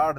8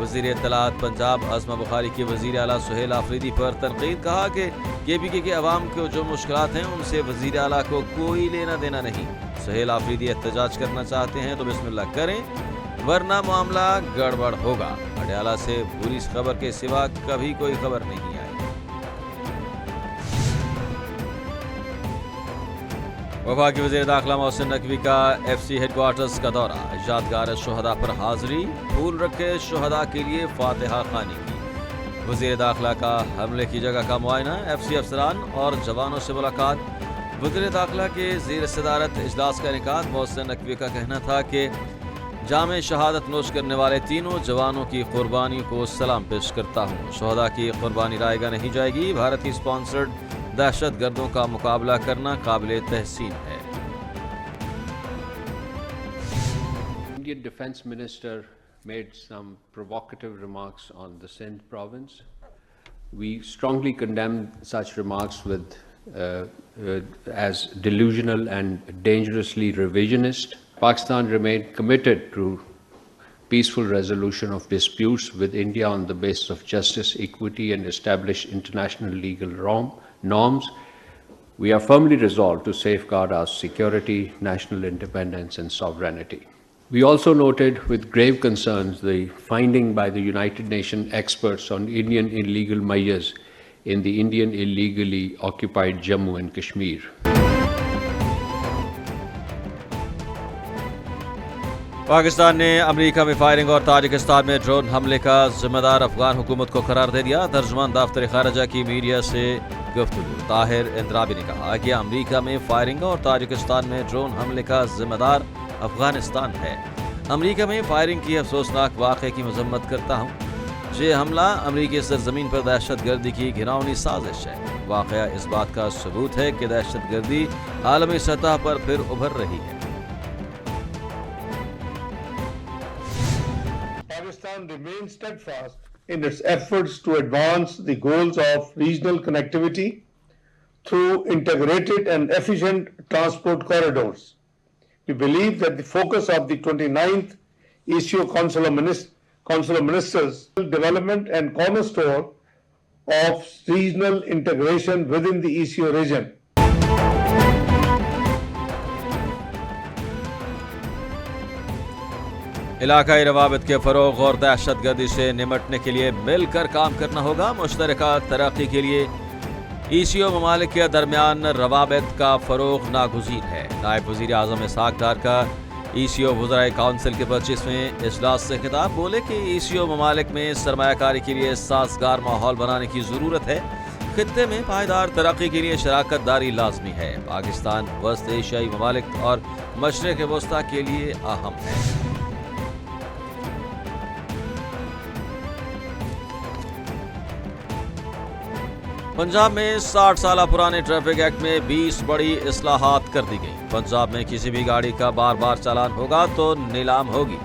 وزیر اطلاعات پنجاب عظمہ بخاری کی وزیر اعلیٰ سہیل آفریدی پر تنقید. کہا کہ KPK کے عوام کو جو مشکلات ہیں ان سے وزیر اعلیٰ کو کوئی لینا دینا نہیں. سہیل آفریدی احتجاج کرنا چاہتے ہیں تو بسم اللہ کریں ورنہ معاملہ گڑبڑ ہوگا. اڈیالہ سے بری خبر کے سوا کبھی کوئی خبر نہیں آئی. وفاقی وزیر داخلہ محسن نقوی کا FC ہیڈ کوارٹرز کا دورہ. یادگار شہداء پر حاضری. پھول رکھے شہداء کے لیے فاتحہ خوانی کی. وزیر داخلہ کا حملے کی جگہ کا معائنہ. FC افسران اور جوانوں سے ملاقات. وزیر داخلہ کے زیر صدارت اجلاس کا انعقاد. محسن نقوی کا کہنا تھا کہ جام شہادت نوش کرنے والے تینوں جوانوں کی قربانیوں کو سلام پیش کرتا ہوں. شہداء کی قربانی رائے گاہ نہیں جائے گی. بھارتی اسپانسرڈ دہشت گردوں کا مقابلہ کرنا قابل تحسین ہے. Indian Defence Minister made some provocative remarks on the Sindh province. We strongly condemn such remarks as delusional and dangerously revisionist. Pakistan remained committed to peaceful resolution of disputes with India on the basis of justice, equity, and established international legal norms. We are firmly resolved to safeguard our security, national independence, and sovereignty. We also noted with grave concerns the finding by the United Nations experts on Indian illegal measures in the Indian illegally occupied Jammu and Kashmir. Pakistan نے امریکہ میں firing اور Tajikistan میں drone حملے کا ذمہ دار افغان حکومت کو قرار دے دیا. ترجمان دفتر خارجہ کی میڈیا سے گفتگو. طاہر اندرابی نے کہا کہ امریکہ میں فائرنگ اور تاجکستان میں ڈرون حملے کا ذمہ دار افغانستان ہے. امریکہ میں فائرنگ کی افسوسناک واقعے کی مذمت کرتا ہوں. یہ حملہ امریکی سرزمین پر دہشت گردی کی گھناؤنی سازش ہے. واقعہ اس بات کا ثبوت ہے کہ دہشت گردی عالمی سطح پر پھر ابھر رہی ہے. Pakistan remains steadfast in its efforts to advance the goals of regional connectivity through integrated and efficient transport corridors. We believe that the focus of the 29th ECO Council of Ministers development and cornerstone of regional integration within the ECO region. علاقائی روابط کے فروغ اور دہشت گردی سے نمٹنے کے لیے مل کر کام کرنا ہوگا. مشترکہ ترقی کے لیے ECO ممالک کے درمیان روابط کا فروغ ناگزیر ہے. نائب وزیر اعظم اسحاق ڈار کا ECO وزرائے کونسل کے 25ویں اجلاس سے خطاب. بولے کہ ECO ممالک میں سرمایہ کاری کے لیے سازگار ماحول بنانے کی ضرورت ہے. خطے میں پائیدار ترقی کے لیے شراکت داری لازمی ہے. پاکستان وسط ایشیائی ممالک اور مشرق وسطیٰ کے لیے اہم ہے. پنجاب میں 60 سالہ پرانے ٹریفک ایکٹ میں 20 بڑی اصلاحات کر دی گئی. پنجاب میں کسی بھی گاڑی کا بار بار چالان ہوگا تو نیلام ہوگی.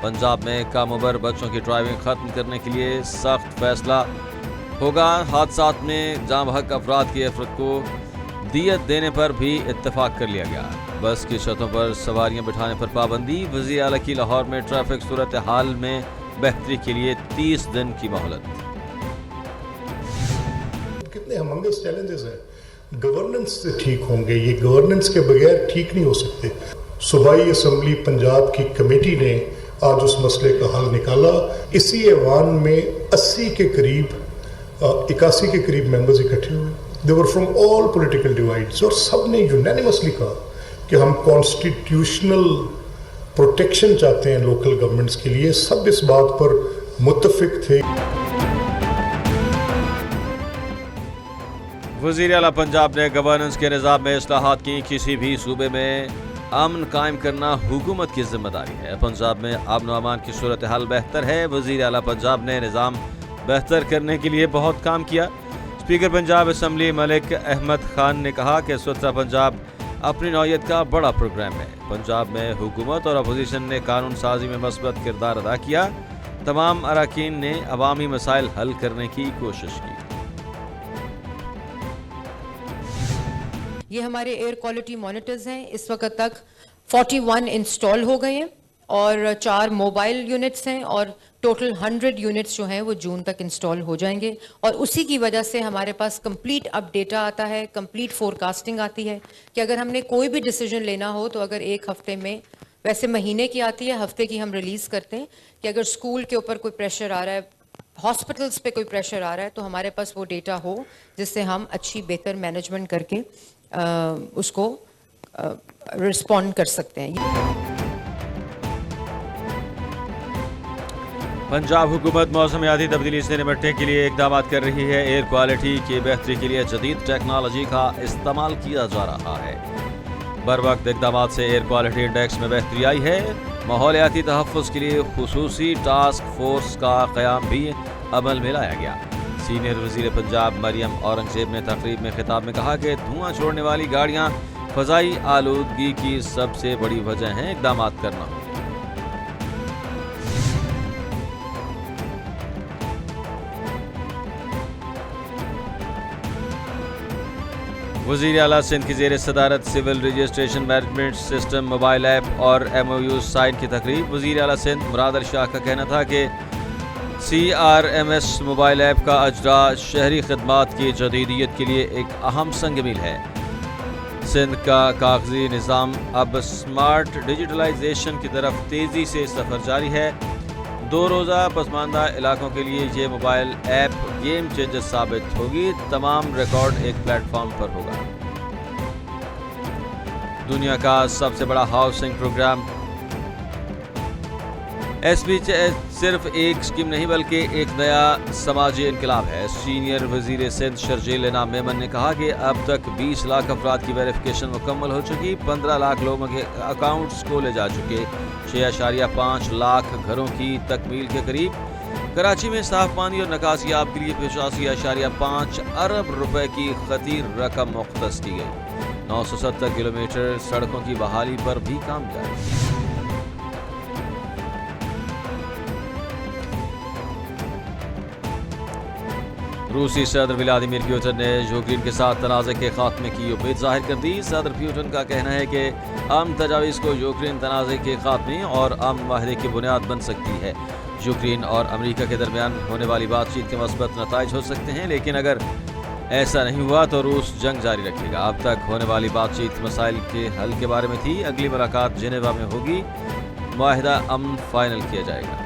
پنجاب میں کم عمر بچوں کی ڈرائیونگ ختم کرنے کے لیے سخت فیصلہ ہوگا. حادثات میں جاں بحق افراد کی افراد کو دیت دینے پر بھی اتفاق کر لیا گیا. بس کی چھتوں پر سواریاں بٹھانے پر پابندی. وزیر اعلیٰ کی لاہور میں ٹریفک صورتحال میں بہتری کے لیے 30 دن کی مہلت. کتنے ہمنگس چیلنجز ہیں. گورننس سے ٹھیک ہوں گے, یہ گورننس کے بغیر ٹھیک نہیں ہو سکتے. صوبائی اسمبلی پنجاب کی کمیٹی نے آج اس مسئلے کا حل نکالا. اسی ایوان میں 80 کے قریب 81 کے قریب ممبرز اکٹھے ہوئے. دے ور فرام آل پولیٹیکل ڈیوائڈز اور سب نے یونینیمسلی کہا کہ ہم کانسٹیٹیوشنل پروٹیکشن چاہتے ہیں لوکل گورنمنٹس کے لیے. سب اس بات پر متفق تھے. وزیر اعلیٰ پنجاب نے گورننس کے نظام میں اصلاحات کی. کسی بھی صوبے میں امن قائم کرنا حکومت کی ذمہ داری ہے. پنجاب میں امن و امان کی صورتحال بہتر ہے. وزیر اعلیٰ پنجاب نے نظام بہتر کرنے کے لیے بہت کام کیا. اسپیکر پنجاب اسمبلی ملک احمد خان نے کہا کہ سترہ پنجاب اپنی نوعیت کا بڑا پروگرام ہے. پنجاب میں حکومت اور اپوزیشن نے قانون سازی میں مثبت کردار ادا کیا. تمام اراکین نے عوامی مسائل حل کرنے کی کوشش کی. یہ ہمارے ایئر کوالٹی مانیٹرز ہیں. اس وقت تک 41 انسٹال ہو گئے ہیں اور 4 موبائل یونٹس ہیں اور ٹوٹل 100 یونٹس جو ہیں وہ جون تک انسٹال ہو جائیں گے. اور اسی کی وجہ سے ہمارے پاس کمپلیٹ اب ڈیٹا آتا ہے, کمپلیٹ فورکاسٹنگ آتی ہے کہ اگر ہم نے کوئی بھی ڈیسیجن لینا ہو تو اگر ایک ہفتے میں, ویسے مہینے کی آتی ہے, ہفتے کی ہم ریلیز کرتے ہیں, کہ اگر اسکول کے اوپر کوئی پریشر آ رہا ہے, ہاسپٹلس پہ کوئی پریشر آ رہا ہے, تو ہمارے پاس وہ ڈیٹا ہو جس سے ہم اچھی بہتر مینجمنٹ کر کے اس کو رسپونڈ کر سکتے ہیں. پنجاب حکومت موسمیاتی تبدیلی سے نمٹنے کے لیے اقدامات کر رہی ہے. ایئر کوالٹی کی بہتری کے لیے جدید ٹیکنالوجی کا استعمال کیا جا رہا ہے. بر وقت اقدامات سے ایئر کوالٹی انڈیکس میں بہتری آئی ہے. ماحولیاتی تحفظ کے لیے خصوصی ٹاسک فورس کا قیام بھی عمل میں لایا گیا. سینئر وزیر پنجاب مریم اورنگزیب نے تقریب میں خطاب میں کہا کہ دھواں چھوڑنے والی گاڑیاں فضائی آلودگی کی سب سے بڑی وجہ ہیں. اقدامات کرنا ہوگا. وزیر اعلیٰ سندھ کی زیر صدارت civil registration management system mobile app اور MOU سائن کی تقریب. وزیر اعلیٰ سندھ مراد علی شاہ کا کہنا تھا کہ CRMS موبائل ایپ کا اجرا شہری خدمات کی جدیدیت کے لیے ایک اہم سنگ میل ہے. سندھ کا کاغذی نظام اب سمارٹ ڈیجیٹلائزیشن کی طرف تیزی سے سفر جاری ہے. 2 روزہ پسماندہ علاقوں کے لیے یہ موبائل ایپ گیم چینجر ثابت ہوگی. تمام ریکارڈ ایک پلیٹ فارم پر ہوگا. دنیا کا سب سے بڑا ہاؤسنگ پروگرام SB صرف ایک اسکیم نہیں بلکہ ایک نیا سماجی انقلاب ہے. سینئر وزیر سندھ شرجیل انعام میمن نے کہا کہ اب تک 20 لاکھ افراد کی ویریفیکیشن مکمل ہو چکی. 15 لاکھ لوگوں کے اکاؤنٹس کھولے جا چکے. 6.5 لاکھ گھروں کی تکمیل کے قریب. کراچی میں صاف پانی اور نکاسی آب کے لیے 85.5 ارب روپے کی خطیر رقم مختص کی گئی. 970 کلومیٹر سڑکوں کی بحالی پر بھی کام جاری. روسی صدر ولادیمیر پیوٹن نے یوکرین کے ساتھ تنازع کے خاتمے کی امید ظاہر کر دی. صدر پیوٹن کا کہنا ہے کہ امن تجاویز کو یوکرین تنازع کے خاتمے اور امن معاہدے کی بنیاد بن سکتی ہے. یوکرین اور امریکہ کے درمیان ہونے والی بات چیت کے مثبت نتائج ہو سکتے ہیں, لیکن اگر ایسا نہیں ہوا تو روس جنگ جاری رکھے گا. اب تک ہونے والی بات چیت مسائل کے حل کے بارے میں تھی. اگلی ملاقات جنیوا میں ہوگی. معاہدہ امن فائنل کیا جائے گا.